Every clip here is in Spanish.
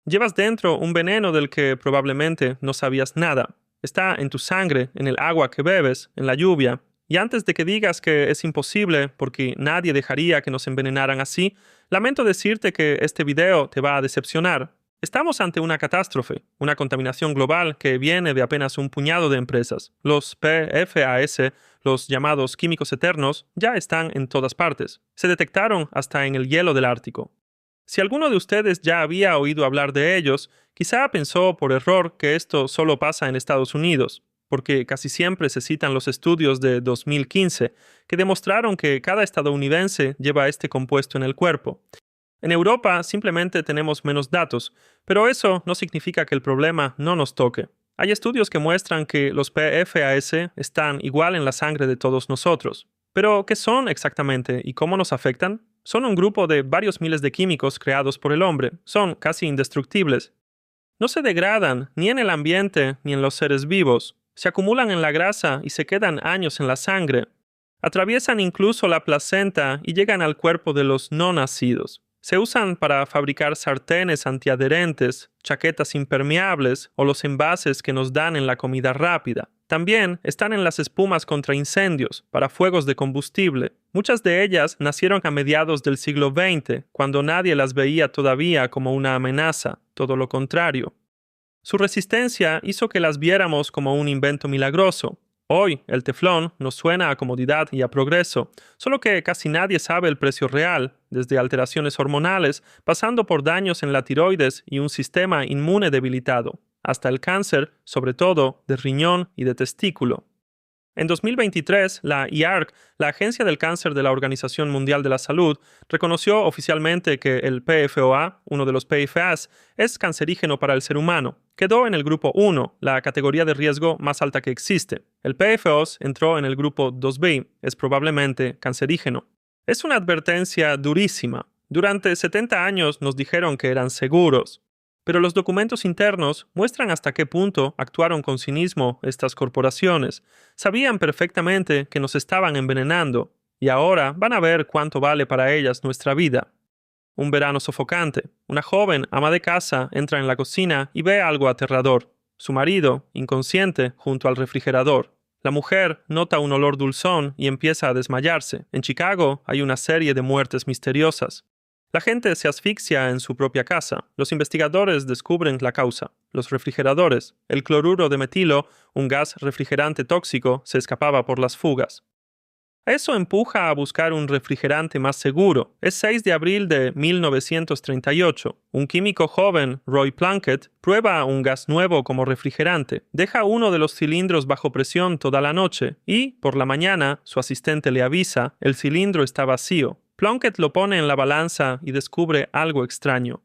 Llevas dentro un veneno del que probablemente no sabías nada. Está en tu sangre, en el agua que bebes, en la lluvia. Y antes de que digas que es imposible, porque nadie dejaría que nos envenenaran así, lamento decirte que este video te va a decepcionar. Estamos ante una catástrofe, una contaminación global que viene de apenas un puñado de empresas. Los PFAS, los llamados químicos eternos, ya están en todas partes. Se detectaron hasta en el hielo del Ártico. Si alguno de ustedes ya había oído hablar de ellos, quizá pensó por error que esto solo pasa en Estados Unidos, porque casi siempre se citan los estudios de 2015 que demostraron que cada estadounidense lleva este compuesto en el cuerpo. En Europa simplemente tenemos menos datos, pero eso no significa que el problema no nos toque. Hay estudios que muestran que los PFAS están igual en la sangre de todos nosotros. Pero, ¿qué son exactamente y cómo nos afectan? Son un grupo de varios miles de químicos creados por el hombre. Son casi indestructibles. No se degradan ni en el ambiente ni en los seres vivos. Se acumulan en la grasa y se quedan años en la sangre. Atraviesan incluso la placenta y llegan al cuerpo de los no nacidos. Se usan para fabricar sartenes antiadherentes, chaquetas impermeables o los envases que nos dan en la comida rápida. También están en las espumas contra incendios, para fuegos de combustible. Muchas de ellas nacieron a mediados del siglo XX, cuando nadie las veía todavía como una amenaza, todo lo contrario. Su resistencia hizo que las viéramos como un invento milagroso. Hoy, el teflón nos suena a comodidad y a progreso, solo que casi nadie sabe el precio real, desde alteraciones hormonales, pasando por daños en la tiroides y un sistema inmune debilitado, hasta el cáncer, sobre todo de riñón y de testículo. En 2023, la IARC, la Agencia del Cáncer de la Organización Mundial de la Salud, reconoció oficialmente que el PFOA, uno de los PFAS, es cancerígeno para el ser humano. Quedó en el grupo 1, la categoría de riesgo más alta que existe. El PFOS entró en el grupo 2B, es probablemente cancerígeno. Es una advertencia durísima. Durante 70 años nos dijeron que eran seguros. Pero los documentos internos muestran hasta qué punto actuaron con cinismo estas corporaciones. Sabían perfectamente que nos estaban envenenando, y ahora van a ver cuánto vale para ellas nuestra vida. Un verano sofocante. Una joven ama de casa entra en la cocina y ve algo aterrador. Su marido, inconsciente, junto al refrigerador. La mujer nota un olor dulzón y empieza a desmayarse. En Chicago hay una serie de muertes misteriosas. La gente se asfixia en su propia casa. Los investigadores descubren la causa. Los refrigeradores. El cloruro de metilo, un gas refrigerante tóxico, se escapaba por las fugas. Eso empuja a buscar un refrigerante más seguro. Es 6 de abril de 1938. Un químico joven, Roy Plunkett, prueba un gas nuevo como refrigerante. Deja uno de los cilindros bajo presión toda la noche y, por la mañana, su asistente le avisa, el cilindro está vacío. Plunkett lo pone en la balanza y descubre algo extraño.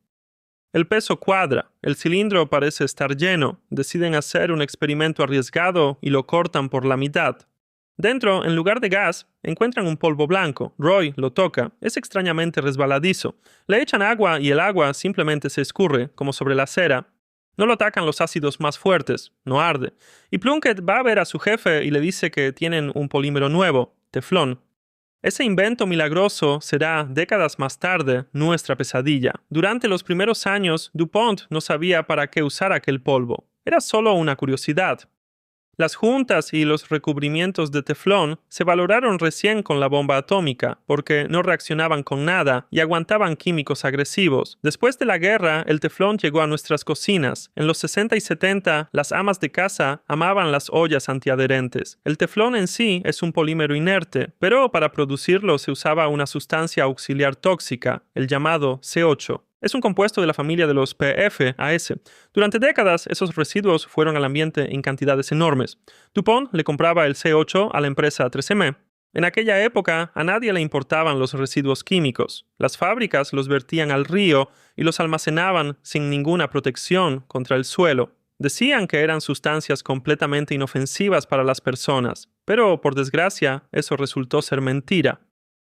El peso cuadra, el cilindro parece estar lleno. Deciden hacer un experimento arriesgado y lo cortan por la mitad. Dentro, en lugar de gas, encuentran un polvo blanco. Roy lo toca. Es extrañamente resbaladizo. Le echan agua y el agua simplemente se escurre, como sobre la cera. No lo atacan los ácidos más fuertes, no arde. Y Plunkett va a ver a su jefe y le dice que tienen un polímero nuevo, teflón. Ese invento milagroso será, décadas más tarde, nuestra pesadilla. Durante los primeros años, DuPont no sabía para qué usar aquel polvo. Era solo una curiosidad. Las juntas y los recubrimientos de teflón se valoraron recién con la bomba atómica, porque no reaccionaban con nada y aguantaban químicos agresivos. Después de la guerra, el teflón llegó a nuestras cocinas. En los 60 y 70, las amas de casa amaban las ollas antiadherentes. El teflón en sí es un polímero inerte, pero para producirlo se usaba una sustancia auxiliar tóxica, el llamado C8. Es un compuesto de la familia de los PFAS. Durante décadas, esos residuos fueron al ambiente en cantidades enormes. DuPont le compraba el C8 a la empresa 3M. En aquella época, a nadie le importaban los residuos químicos. Las fábricas los vertían al río y los almacenaban sin ninguna protección contra el suelo. Decían que eran sustancias completamente inofensivas para las personas, pero por desgracia, eso resultó ser mentira.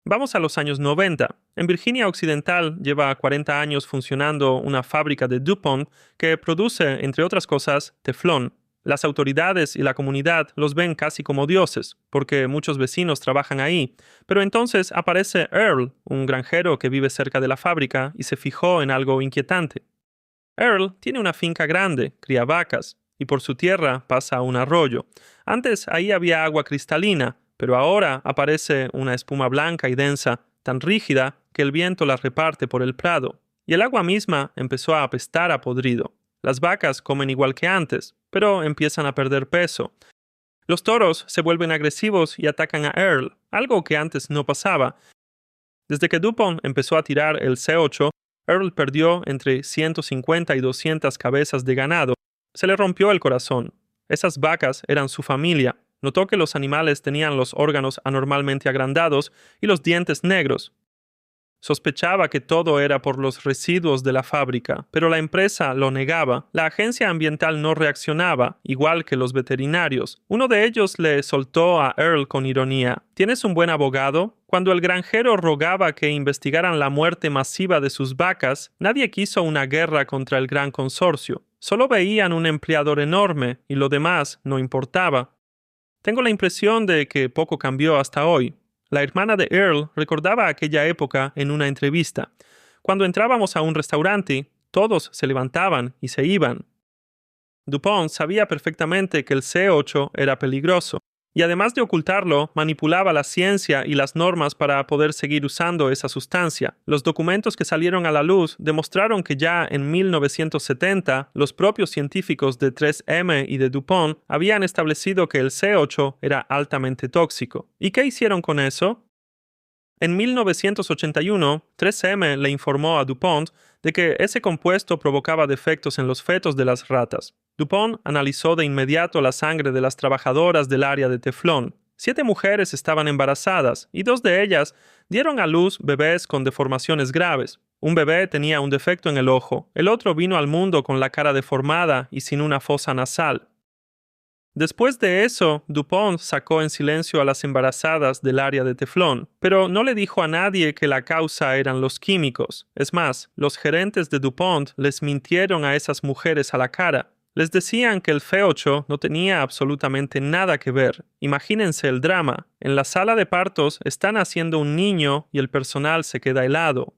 Vamos a los años 90. En Virginia Occidental lleva 40 años funcionando una fábrica de DuPont que produce, entre otras cosas, teflón. Las autoridades y la comunidad los ven casi como dioses, porque muchos vecinos trabajan ahí. Pero entonces aparece Earl, un granjero que vive cerca de la fábrica, y se fijó en algo inquietante. Earl tiene una finca grande, cría vacas, y por su tierra pasa un arroyo. Antes ahí había agua cristalina, pero ahora aparece una espuma blanca y densa, tan rígida que el viento la reparte por el prado. Y el agua misma empezó a apestar a podrido. Las vacas comen igual que antes, pero empiezan a perder peso. Los toros se vuelven agresivos y atacan a Earl, algo que antes no pasaba. Desde que DuPont empezó a tirar el C8, Earl perdió entre 150 y 200 cabezas de ganado. Se le rompió el corazón. Esas vacas eran su familia. Notó que los animales tenían los órganos anormalmente agrandados y los dientes negros. Sospechaba que todo era por los residuos de la fábrica, pero la empresa lo negaba. La agencia ambiental no reaccionaba, igual que los veterinarios. Uno de ellos le soltó a Earl con ironía: ¿Tienes un buen abogado? Cuando el granjero rogaba que investigaran la muerte masiva de sus vacas, nadie quiso una guerra contra el gran consorcio. Solo veían un empleador enorme y lo demás no importaba. Tengo la impresión de que poco cambió hasta hoy. La hermana de Earl recordaba aquella época en una entrevista. Cuando entrábamos a un restaurante, todos se levantaban y se iban. DuPont sabía perfectamente que el C8 era peligroso, y además de ocultarlo, manipulaba la ciencia y las normas para poder seguir usando esa sustancia. Los documentos que salieron a la luz demostraron que ya en 1970 los propios científicos de 3M y de DuPont habían establecido que el C8 era altamente tóxico. ¿Y qué hicieron con eso? En 1981, 3M le informó a DuPont de que ese compuesto provocaba defectos en los fetos de las ratas. DuPont analizó de inmediato la sangre de las trabajadoras del área de Teflón. 7 mujeres estaban embarazadas y 2 de ellas dieron a luz bebés con deformaciones graves. Un bebé tenía un defecto en el ojo, el otro vino al mundo con la cara deformada y sin una fosa nasal. Después de eso, DuPont sacó en silencio a las embarazadas del área de Teflón, pero no le dijo a nadie que la causa eran los químicos. Es más, los gerentes de DuPont les mintieron a esas mujeres a la cara. Les decían que el C8 no tenía absolutamente nada que ver. Imagínense el drama. En la sala de partos están haciendo un niño y el personal se queda helado.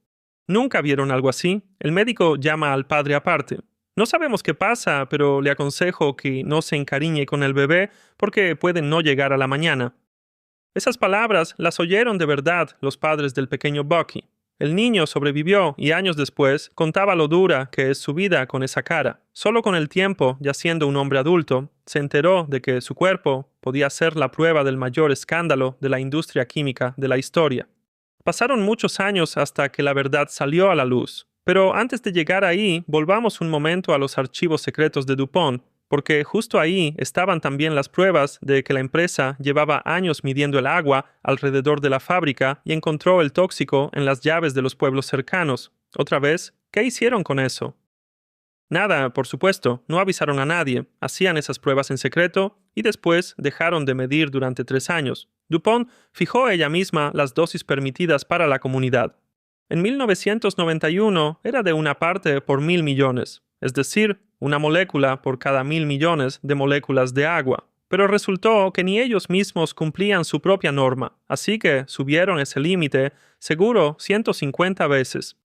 ¿Nunca vieron algo así? El médico llama al padre aparte. No sabemos qué pasa, pero le aconsejo que no se encariñe con el bebé porque puede no llegar a la mañana. Esas palabras las oyeron de verdad los padres del pequeño Bucky. El niño sobrevivió y años después contaba lo dura que es su vida con esa cara. Solo con el tiempo, ya siendo un hombre adulto, se enteró de que su cuerpo podía ser la prueba del mayor escándalo de la industria química de la historia. Pasaron muchos años hasta que la verdad salió a la luz. Pero antes de llegar ahí, volvamos un momento a los archivos secretos de DuPont, porque justo ahí estaban también las pruebas de que la empresa llevaba años midiendo el agua alrededor de la fábrica y encontró el tóxico en las llaves de los pueblos cercanos. Otra vez, ¿qué hicieron con eso? Nada, por supuesto, no avisaron a nadie, hacían esas pruebas en secreto y después dejaron de medir durante 3 años. DuPont fijó ella misma las dosis permitidas para la comunidad. En 1991 era de una parte por 1.000 millones, es decir, una molécula por cada 1.000 millones de moléculas de agua. Pero resultó que ni ellos mismos cumplían su propia norma, así que subieron ese límite, seguro, 150 veces.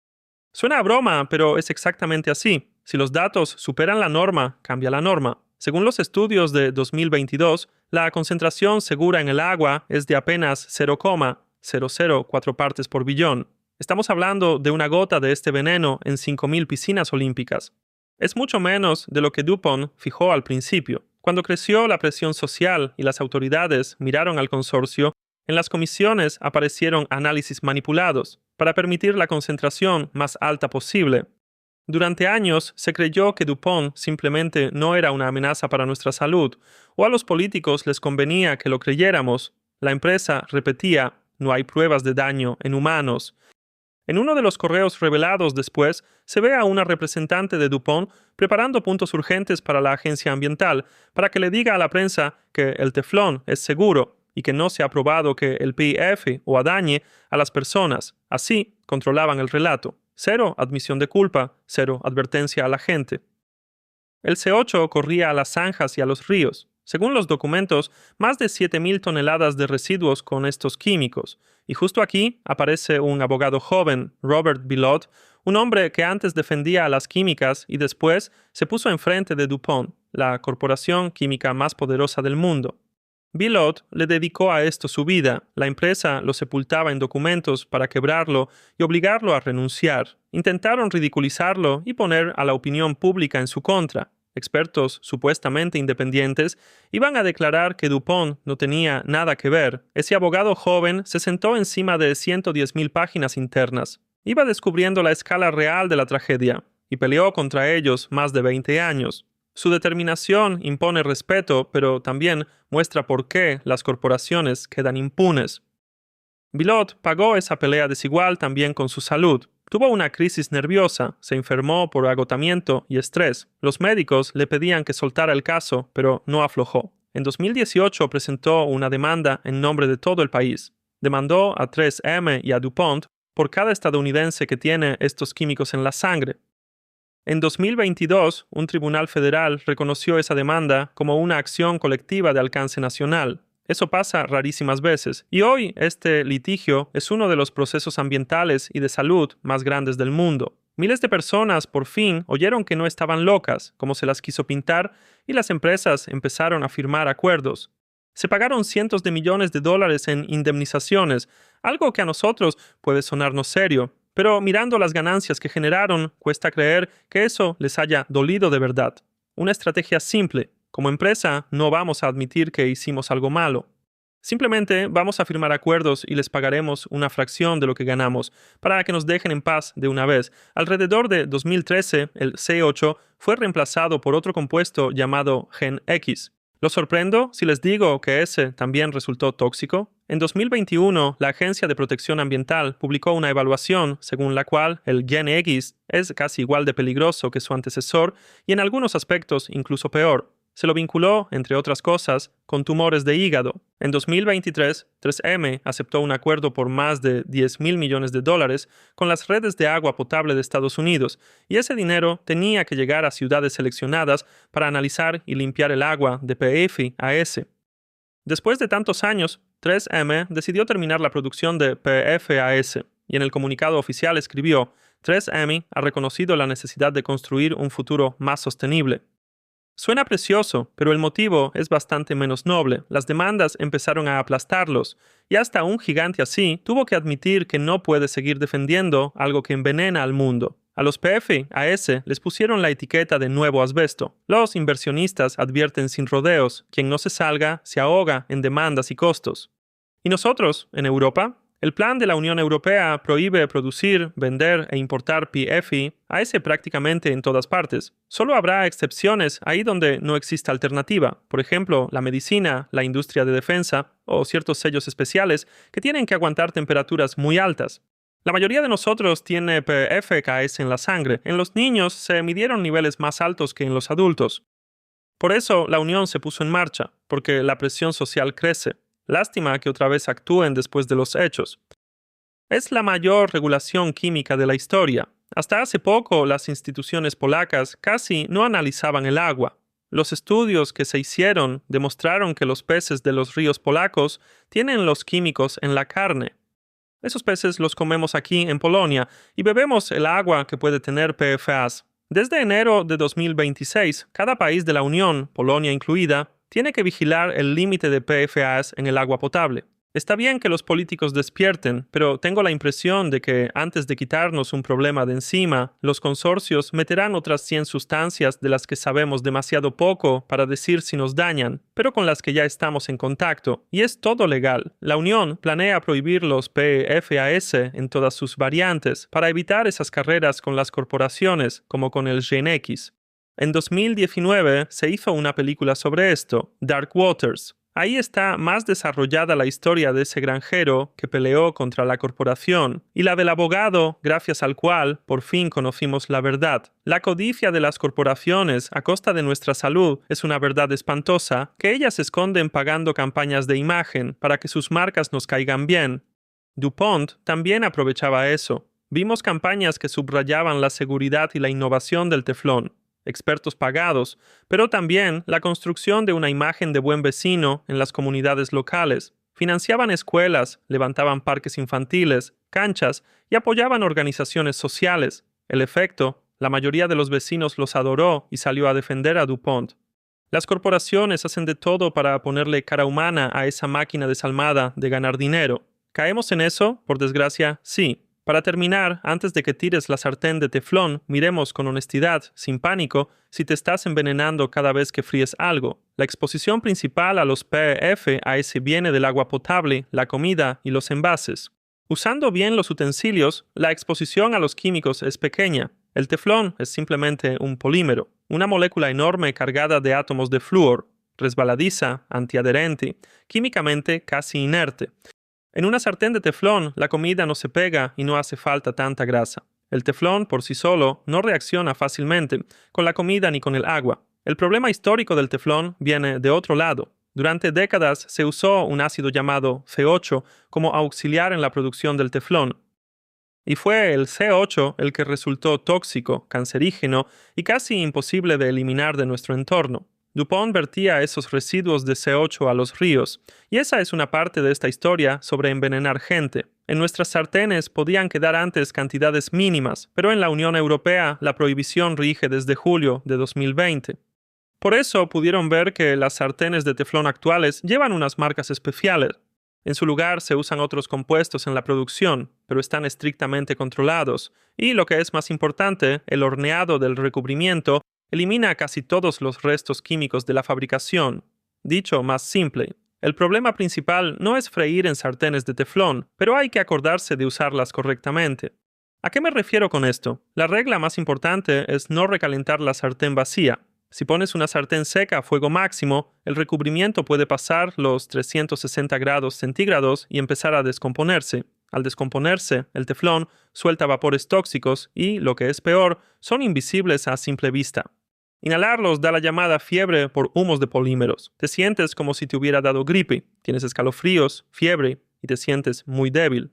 Suena a broma, pero es exactamente así. Si los datos superan la norma, cambia la norma. Según los estudios de 2022, la concentración segura en el agua es de apenas 0,004 partes por billón. Estamos hablando de una gota de este veneno en 5.000 piscinas olímpicas. Es mucho menos de lo que DuPont fijó al principio. Cuando creció la presión social y las autoridades miraron al consorcio, en las comisiones aparecieron análisis manipulados para permitir la concentración más alta posible. Durante años se creyó que DuPont simplemente no era una amenaza para nuestra salud, o a los políticos les convenía que lo creyéramos. La empresa repetía: no hay pruebas de daño en humanos. En uno de los correos revelados después, se ve a una representante de DuPont preparando puntos urgentes para la agencia ambiental para que le diga a la prensa que el teflón es seguro y que no se ha probado que el PIF o dañe a las personas. Así controlaban el relato. 0 admisión de culpa, 0 advertencia a la gente. El C8 corría a las zanjas y a los ríos. Según los documentos, más de 7.000 toneladas de residuos con estos químicos. Y justo aquí aparece un abogado joven, Robert Bilott, un hombre que antes defendía a las químicas y después se puso enfrente de DuPont, la corporación química más poderosa del mundo. Bilott le dedicó a esto su vida. La empresa lo sepultaba en documentos para quebrarlo y obligarlo a renunciar. Intentaron ridiculizarlo y poner a la opinión pública en su contra. Expertos supuestamente independientes iban a declarar que DuPont no tenía nada que ver. Ese abogado joven se sentó encima de 110.000 páginas internas. Iba descubriendo la escala real de la tragedia y peleó contra ellos más de 20 años. Su determinación impone respeto, pero también muestra por qué las corporaciones quedan impunes. Bilott pagó esa pelea desigual también con su salud. Tuvo una crisis nerviosa, se enfermó por agotamiento y estrés. Los médicos le pedían que soltara el caso, pero no aflojó. En 2018 presentó una demanda en nombre de todo el país. Demandó a 3M y a DuPont por cada estadounidense que tiene estos químicos en la sangre. En 2022, un tribunal federal reconoció esa demanda como una acción colectiva de alcance nacional. Eso pasa rarísimas veces, y hoy este litigio es uno de los procesos ambientales y de salud más grandes del mundo. Miles de personas por fin oyeron que no estaban locas, como se las quiso pintar, y las empresas empezaron a firmar acuerdos. Se pagaron cientos de millones de dólares en indemnizaciones, algo que a nosotros puede sonarnos serio. Pero mirando las ganancias que generaron, cuesta creer que eso les haya dolido de verdad. Una estrategia simple. Como empresa, no vamos a admitir que hicimos algo malo. Simplemente vamos a firmar acuerdos y les pagaremos una fracción de lo que ganamos, para que nos dejen en paz de una vez. Alrededor de 2013, el C8 fue reemplazado por otro compuesto llamado Gen X. ¿Los sorprendo si les digo que ese también resultó tóxico? En 2021, la Agencia de Protección Ambiental publicó una evaluación según la cual el Gen X es casi igual de peligroso que su antecesor y en algunos aspectos incluso peor. Se lo vinculó, entre otras cosas, con tumores de hígado. En 2023, 3M aceptó un acuerdo por más de $10.000 millones con las redes de agua potable de Estados Unidos, y ese dinero tenía que llegar a ciudades seleccionadas para analizar y limpiar el agua de PFAS. Después de tantos años, 3M decidió terminar la producción de PFAS, y en el comunicado oficial escribió: 3M ha reconocido la necesidad de construir un futuro más sostenible. Suena precioso, pero el motivo es bastante menos noble. Las demandas empezaron a aplastarlos, y hasta un gigante así tuvo que admitir que no puede seguir defendiendo algo que envenena al mundo. A los PFAS les pusieron la etiqueta de nuevo asbesto. Los inversionistas advierten sin rodeos: quien no se salga se ahoga en demandas y costos. ¿Y nosotros, en Europa? El plan de la Unión Europea prohíbe producir, vender e importar PFAS prácticamente en todas partes. Solo habrá excepciones ahí donde no exista alternativa, por ejemplo, la medicina, la industria de defensa o ciertos sellos especiales que tienen que aguantar temperaturas muy altas. La mayoría de nosotros tiene PFAS en la sangre. En los niños se midieron niveles más altos que en los adultos. Por eso la Unión se puso en marcha, porque la presión social crece. Lástima que otra vez actúen después de los hechos. Es la mayor regulación química de la historia. Hasta hace poco, las instituciones polacas casi no analizaban el agua. Los estudios que se hicieron demostraron que los peces de los ríos polacos tienen los químicos en la carne. Esos peces los comemos aquí en Polonia y bebemos el agua que puede tener PFAS. Desde enero de 2026, cada país de la Unión, Polonia incluida, tiene que vigilar el límite de PFAS en el agua potable. Está bien que los políticos despierten, pero tengo la impresión de que antes de quitarnos un problema de encima, los consorcios meterán otras 100 sustancias de las que sabemos demasiado poco para decir si nos dañan, pero con las que ya estamos en contacto. Y es todo legal. La Unión planea prohibir los PFAS en todas sus variantes para evitar esas carreras con las corporaciones, como con el Gen X. En 2019 se hizo una película sobre esto, Dark Waters. Ahí está más desarrollada la historia de ese granjero que peleó contra la corporación y la del abogado gracias al cual por fin conocimos la verdad. La codicia de las corporaciones a costa de nuestra salud es una verdad espantosa que ellas esconden pagando campañas de imagen para que sus marcas nos caigan bien. DuPont también aprovechaba eso. Vimos campañas que subrayaban la seguridad y la innovación del teflón. expertos pagados, pero también la construcción de una imagen de buen vecino en las comunidades locales. Financiaban escuelas, levantaban parques infantiles, canchas y apoyaban organizaciones sociales. El efecto, la mayoría de los vecinos los adoró y salió a defender a DuPont. Las corporaciones hacen de todo para ponerle cara humana a esa máquina desalmada de ganar dinero. ¿Caemos en eso? Por desgracia, sí. Para terminar, antes de que tires la sartén de teflón, miremos con honestidad, sin pánico, si te estás envenenando cada vez que fríes algo. La exposición principal a los PFAS viene del agua potable, la comida y los envases. Usando bien los utensilios, la exposición a los químicos es pequeña. El teflón es simplemente un polímero, una molécula enorme cargada de átomos de flúor, resbaladiza, antiadherente, químicamente casi inerte. En una sartén de teflón, la comida no se pega y no hace falta tanta grasa. El teflón, por sí solo, no reacciona fácilmente con la comida ni con el agua. El problema histórico del teflón viene de otro lado. Durante décadas se usó un ácido llamado C8 como auxiliar en la producción del teflón. Y fue el C8 el que resultó tóxico, cancerígeno y casi imposible de eliminar de nuestro entorno. DuPont vertía esos residuos de C8 a los ríos, y esa es una parte de esta historia sobre envenenar gente. En nuestras sartenes podían quedar antes cantidades mínimas, pero en la Unión Europea la prohibición rige desde julio de 2020. Por eso pudieron ver que las sartenes de teflón actuales llevan unas marcas especiales. En su lugar se usan otros compuestos en la producción, pero están estrictamente controlados, y lo que es más importante, el horneado del recubrimiento elimina casi todos los restos químicos de la fabricación. Dicho más simple, el problema principal no es freír en sartenes de teflón, pero hay que acordarse de usarlas correctamente. ¿A qué me refiero con esto? La regla más importante es no recalentar la sartén vacía. Si pones una sartén seca a fuego máximo, el recubrimiento puede pasar los 360 grados centígrados y empezar a descomponerse. Al descomponerse, el teflón suelta vapores tóxicos y, lo que es peor, son invisibles a simple vista. Inhalarlos da la llamada fiebre por humos de polímeros. Te sientes como si te hubiera dado gripe, tienes escalofríos, fiebre y te sientes muy débil.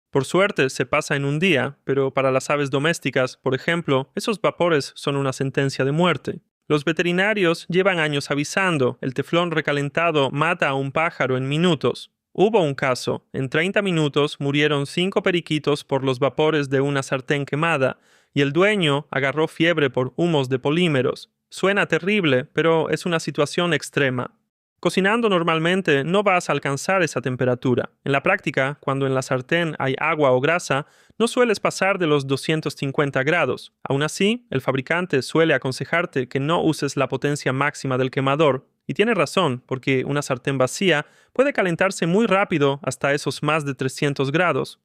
Por suerte se pasa en un día, pero para las aves domésticas, por ejemplo, esos vapores son una sentencia de muerte. Los veterinarios llevan años avisando, el teflón recalentado mata a un pájaro en minutos. Hubo un caso, en 30 minutos murieron 5 periquitos por los vapores de una sartén quemada, y el dueño agarró fiebre por humos de polímeros. Suena terrible, pero es una situación extrema. Cocinando normalmente no vas a alcanzar esa temperatura. En la práctica, cuando en la sartén hay agua o grasa, no sueles pasar de los 250 grados. Aún así, el fabricante suele aconsejarte que no uses la potencia máxima del quemador. Y tiene razón, porque una sartén vacía puede calentarse muy rápido hasta esos más de 300 grados.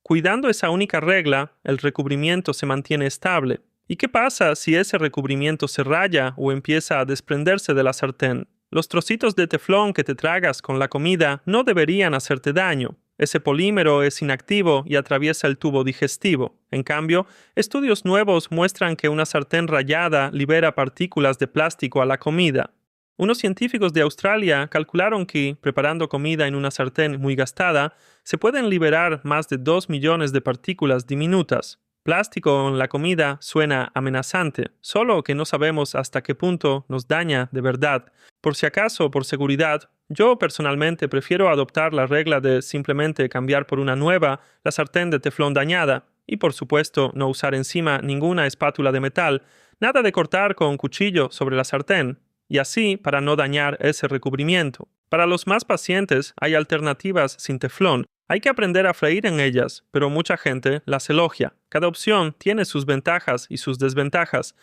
Cuidando esa única regla, el recubrimiento se mantiene estable. ¿Y qué pasa si ese recubrimiento se raya o empieza a desprenderse de la sartén? Los trocitos de teflón que te tragas con la comida no deberían hacerte daño. Ese polímero es inactivo y atraviesa el tubo digestivo. En cambio, estudios nuevos muestran que una sartén rayada libera partículas de plástico a la comida. Unos científicos de Australia calcularon que, preparando comida en una sartén muy gastada, se pueden liberar más de 2 millones de partículas diminutas. Plástico en la comida suena amenazante, solo que no sabemos hasta qué punto nos daña de verdad. Por si acaso, por seguridad, yo personalmente prefiero adoptar la regla de simplemente cambiar por una nueva la sartén de teflón dañada y, por supuesto, no usar encima ninguna espátula de metal, nada de cortar con cuchillo sobre la sartén, y así para no dañar ese recubrimiento. Para los más pacientes hay alternativas sin teflón. Hay que aprender a freír en ellas, pero mucha gente las elogia. Cada opción tiene sus ventajas y sus desventajas.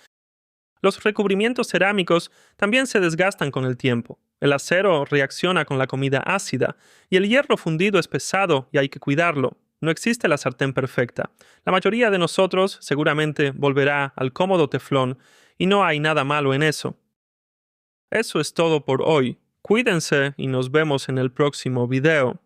Los recubrimientos cerámicos también se desgastan con el tiempo. El acero reacciona con la comida ácida y el hierro fundido es pesado y hay que cuidarlo. No existe la sartén perfecta. La mayoría de nosotros seguramente volverá al cómodo teflón y no hay nada malo en eso. Eso es todo por hoy. Cuídense y nos vemos en el próximo video.